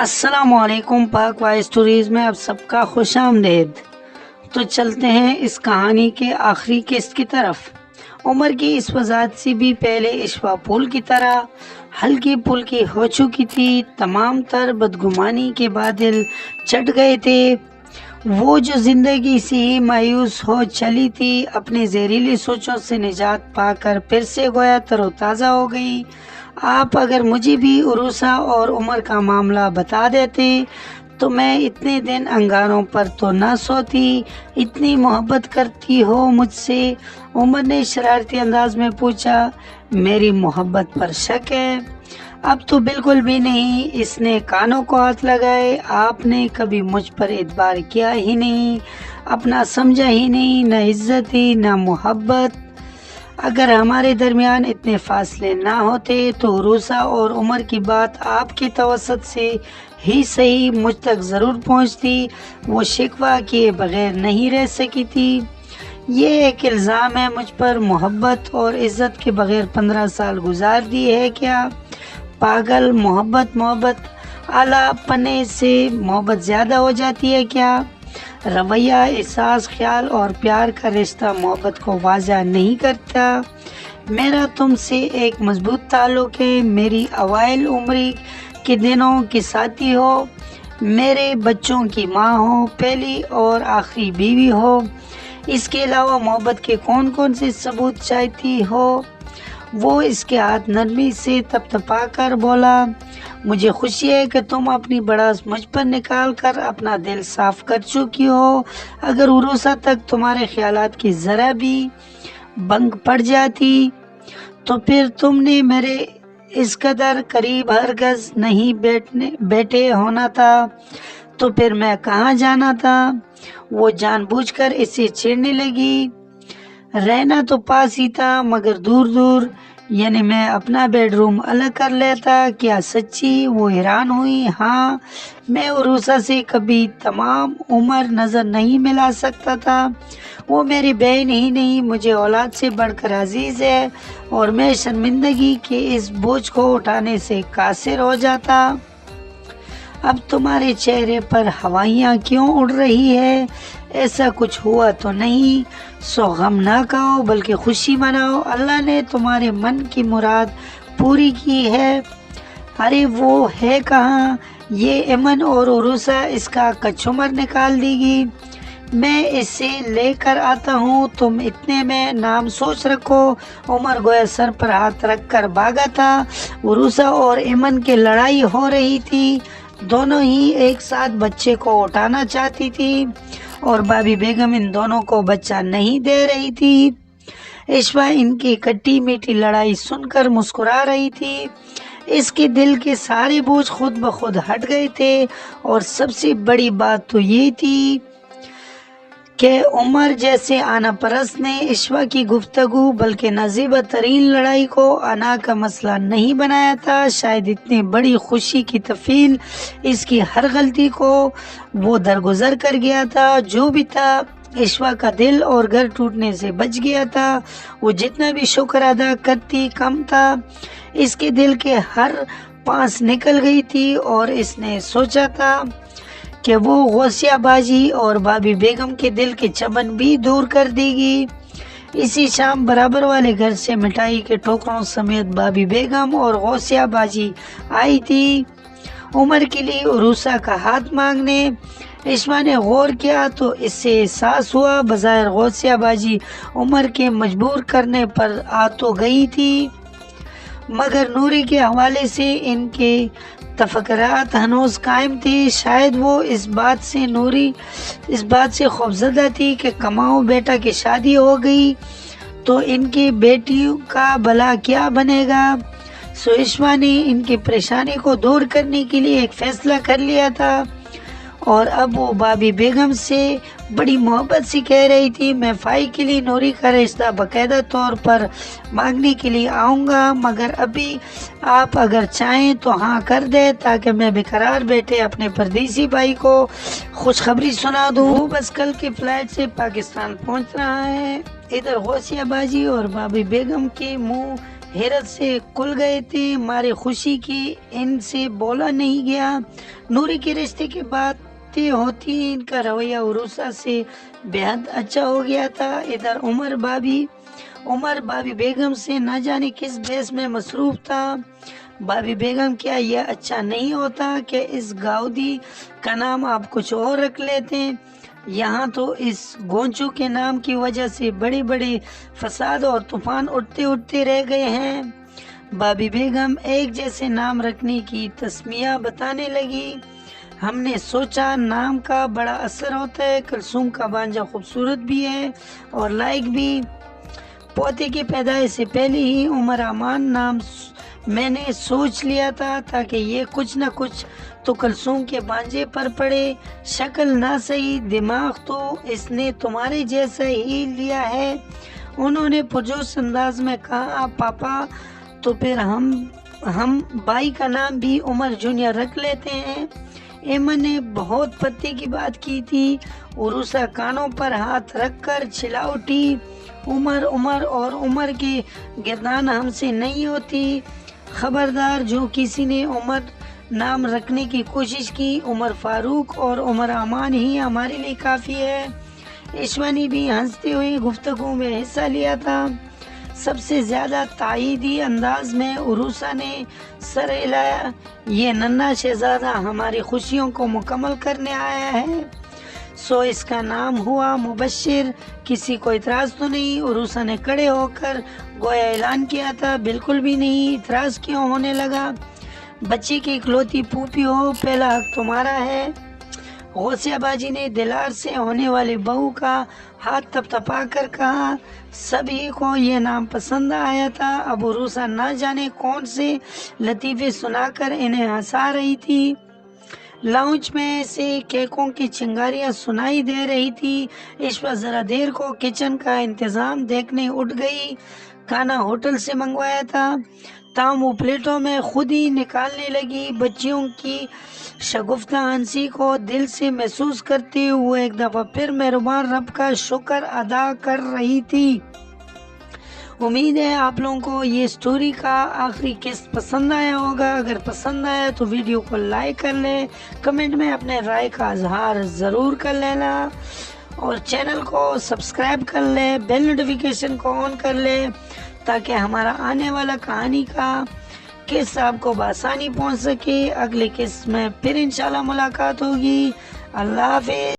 السلام علیکم، پاک وائس اسٹوریز میں آپ سب کا خوش آمدید۔ تو چلتے ہیں اس کہانی کے آخری قسط کی طرف۔ عمر کی اس وضاحت سے بھی پہلے اشوا پھول کی طرح ہلکی پھلکی ہو چکی تھی۔ تمام تر بدگمانی کے بادل چٹ گئے تھے۔ وہ جو زندگی سے ہی مایوس ہو چلی تھی، اپنے زہریلی سوچوں سے نجات پا کر پھر سے گویا تر و تازہ ہو گئی۔ آپ اگر مجھے بھی عروسہ اور عمر کا معاملہ بتا دیتے تو میں اتنے دن انگاروں پر تو نہ سوتی۔ اتنی محبت کرتی ہو مجھ سے؟ عمر نے شرارتی انداز میں پوچھا۔ میری محبت پر شک ہے؟ اب تو بالکل بھی نہیں۔ اس نے کانوں کو ہاتھ لگائے۔ آپ نے کبھی مجھ پر اعتبار کیا ہی نہیں، اپنا سمجھا ہی نہیں، نہ عزت ہی نہ محبت۔ اگر ہمارے درمیان اتنے فاصلے نہ ہوتے تو عروسہ اور عمر کی بات آپ کے توسط سے ہی صحیح مجھ تک ضرور پہنچتی۔ وہ شکوہ کیے بغیر نہیں رہ سکی تھی۔ یہ ایک الزام ہے مجھ پر، محبت اور عزت کے بغیر 15 سال گزار دی ہے کیا؟ پاگل، محبت اعلیٰ پنے سے محبت زیادہ ہو جاتی ہے کیا؟ رویہ، احساس، خیال اور پیار کا رشتہ محبت کو واضح نہیں کرتا۔ میرا تم سے ایک مضبوط تعلق ہے، میری اوائل عمری کے دنوں کی ساتھی ہو، میرے بچوں کی ماں ہو، پہلی اور آخری بیوی ہو۔ اس کے علاوہ محبت کے کون سے ثبوت چاہتی ہو؟ وہ اس کے ہاتھ نرمی سے تپتپا کر بولا۔ مجھے خوشی ہے کہ تم اپنی بڑاس مجھ پر نکال کر اپنا دل صاف کر چکی ہو۔ اگر عروسہ تک تمہارے خیالات کی ذرا بھی بنگ پڑ جاتی تو پھر تم نے میرے اس قدر قریب ہرگز نہیں بیٹھے ہونا تھا، تو پھر میں کہاں جانا تھا؟ وہ جان بوجھ کر اسے چھیڑنے لگی۔ رہنا تو پاس ہی تھا مگر دور دور، یعنی میں اپنا بیڈ روم الگ کر لیتا۔ کیا سچی؟ وہ حیران ہوئی۔ ہاں، میں عروسہ سے کبھی تمام عمر نظر نہیں ملا سکتا تھا۔ وہ میری بہن ہی نہیں، مجھے اولاد سے بڑھ کر عزیز ہے، اور میں شرمندگی کے اس بوجھ کو اٹھانے سے قاصر ہو جاتا۔ اب تمہارے چہرے پر ہوائیاں کیوں اڑ رہی ہے؟ ایسا کچھ ہوا تو نہیں؟ سو غم نہ کھاؤ بلکہ خوشی مناؤ، اللہ نے تمہارے من کی مراد پوری کی ہے۔ ارے وہ ہے کہاں؟ یہ ایمن اور عروسہ اس کا کچھمر نکال دے گی۔ میں اسے لے کر آتا ہوں، تم اتنے میں نام سوچ رکھو۔ عمر گویا سر پر ہاتھ رکھ کر بھاگا تھا۔ عروسہ اور ایمن کی لڑائی ہو رہی تھی، دونوں ہی ایک ساتھ بچے کو اٹھانا چاہتی تھی، اور بابی بیگم ان دونوں کو بچہ نہیں دے رہی تھی۔ اشوا ان کی کھٹی میٹھی لڑائی سن کر مسکرا رہی تھی۔ اس کے دل کے سارے بوجھ خود بخود ہٹ گئے تھے، اور سب سے بڑی بات تو یہ تھی کہ عمر جیسے آنا پرست نے اشوا کی گفتگو بلکہ نازیبہ ترین لڑائی کو انا کا مسئلہ نہیں بنایا تھا۔ شاید اتنی بڑی خوشی کی طفیل اس کی ہر غلطی کو وہ درگزر کر گیا تھا۔ جو بھی تھا، اشوا کا دل اور گھر ٹوٹنے سے بچ گیا تھا۔ وہ جتنا بھی شکر ادا کرتی کم تھا۔ اس کے دل کے ہر پانس نکل گئی تھی، اور اس نے سوچا تھا کہ وہ غوثیہ باجی اور بابی بیگم کے دل کے چمن بھی دور کر دے گی۔ اسی شام برابر والے گھر سے مٹھائی کے ٹوکروں سمیت بابی بیگم اور غوثیہ باجی آئی تھی عمر کے لیے عروسہ کا ہاتھ مانگنے۔ اشوا نے غور کیا تو اس سے احساس ہوا بظاہر غوثیہ باجی عمر کے مجبور کرنے پر آ تو گئی تھی، مگر نوری کے حوالے سے ان کے تفکرات ہنوز قائم تھے۔ شاید وہ اس بات سے خوفزدہ تھی کہ کماؤ بیٹا کی شادی ہو گئی تو ان کی بیٹیوں کا بھلا کیا بنے گا۔ سو اشوا نے ان کی پریشانی کو دور کرنے کے لیے ایک فیصلہ کر لیا تھا، اور اب وہ بابی بیگم سے بڑی محبت سے کہہ رہی تھی، میں فائی کے لیے نوری کا رشتہ باقاعدہ طور پر مانگنے کے لیے آؤں گا، مگر ابھی آپ اگر چاہیں تو ہاں کر دیں تاکہ میں بےقرار بیٹھے اپنے پردیسی بھائی کو خوشخبری سنا دوں۔ وہ بس کل کی فلائٹ سے پاکستان پہنچ رہا ہے۔ ادھر غوثیہ باجی اور بابی بیگم کے منہ حیرت سے کھل گئے تھے، مارے خوشی کے ان سے بولا نہیں گیا۔ نوری کے رشتے کے باتیں ہوتی ان کا رویہ عروسہ سے بے حد اچھا ہو گیا تھا۔ ادھر عمر بابی بیگم سے نہ جانے کس بحث میں مصروف تھا۔ بابی بیگم، کیا یہ اچھا نہیں ہوتا کہ اس گاؤدی کا نام آپ کچھ اور رکھ لیتے؟ یہاں تو اس گونچو کے نام کی وجہ سے بڑے بڑے فساد اور طوفان اٹھتے رہ گئے ہیں۔ بابی بیگم ایک جیسے نام رکھنے کی تسمیہ بتانے لگی۔ ہم نے سوچا نام کا بڑا اثر ہوتا ہے، کلثوم کا بانجا خوبصورت بھی ہے اور لائق بھی۔ پوتے کی پیدائش سے پہلے ہی عمر امان نام میں نے سوچ لیا تھا تاکہ یہ کچھ نہ کچھ تو کلثوم کے بانجے پر پڑے۔ شکل نہ صحیح، دماغ تو اس نے تمہارے جیسا ہی لیا ہے، انہوں نے پرجوش انداز میں کہا۔ پاپا، تو پھر ہم بھائی کا نام بھی عمر جونیئر رکھ لیتے ہیں۔ ایمن نے بہت پتے کی بات کی تھی۔ عروسہ کانوں پر ہاتھ رکھ کر چلا اٹھی۔ عمر اور عمر کی گردان ہم سے نہیں ہوتی، خبردار جو کسی نے عمر نام رکھنے کی کوشش کی، عمر فاروق اور عمر امان ہی ہمارے لیے کافی ہے۔ ایشوا نے بھی ہنستے ہوئے گفتگو میں حصہ لیا تھا۔ سب سے زیادہ تائیدی انداز میں عروسہ نے سر ہلایا۔ یہ ننھا شہزادہ ہماری خوشیوں کو مکمل کرنے آیا ہے، سو اس کا نام ہوا مبشر۔ کسی کو اعتراض تو نہیں؟ عروسہ نے کھڑے ہو کر گویا اعلان کیا تھا۔ بالکل بھی نہیں۔ اعتراض کیوں ہونے لگا؟ بچے کی اکلوتی پھوپھی ہو، پہلا حق تمہارا ہے۔ غوثیہ باجی نے دلار سے ہونے والی بہو کا ہاتھ تھپتھپا کر کہا۔ سبھی کو یہ نام پسند آیا تھا۔ اب عروسہ نہ جانے کون سے لطیفے سنا کر انہیں ہنسا رہی تھی۔ لاؤنج میں سے کیکوں کی چنگاریاں سنائی دے رہی تھی۔ ایشوا ذرا دیر کو کچن کا انتظام دیکھنے اٹھ گئی۔ کھانا ہوٹل سے منگوایا تھا، تاہم وہ پلیٹوں میں خود ہی نکالنے لگی۔ بچیوں کی شگفتہ ہنسی کو دل سے محسوس کرتے ہوئے ایک دفعہ پھر مہربان رب کا شکر ادا کر رہی تھی۔ امید ہے آپ لوگوں کو یہ سٹوری کا آخری قسط پسند آیا ہوگا۔ اگر پسند آیا تو ویڈیو کو لائک کر لیں، کمنٹ میں اپنے رائے کا اظہار ضرور کر لینا اور چینل کو سبسکرائب کر لیں، بیل نوٹیفیکیشن کو آن کر لیں تاکہ ہمارا آنے والا کہانی کا قسط آپ کو بآسانی پہنچ سکے۔ اگلے قسط میں پھر انشاءاللہ ملاقات ہوگی۔ اللہ حافظ۔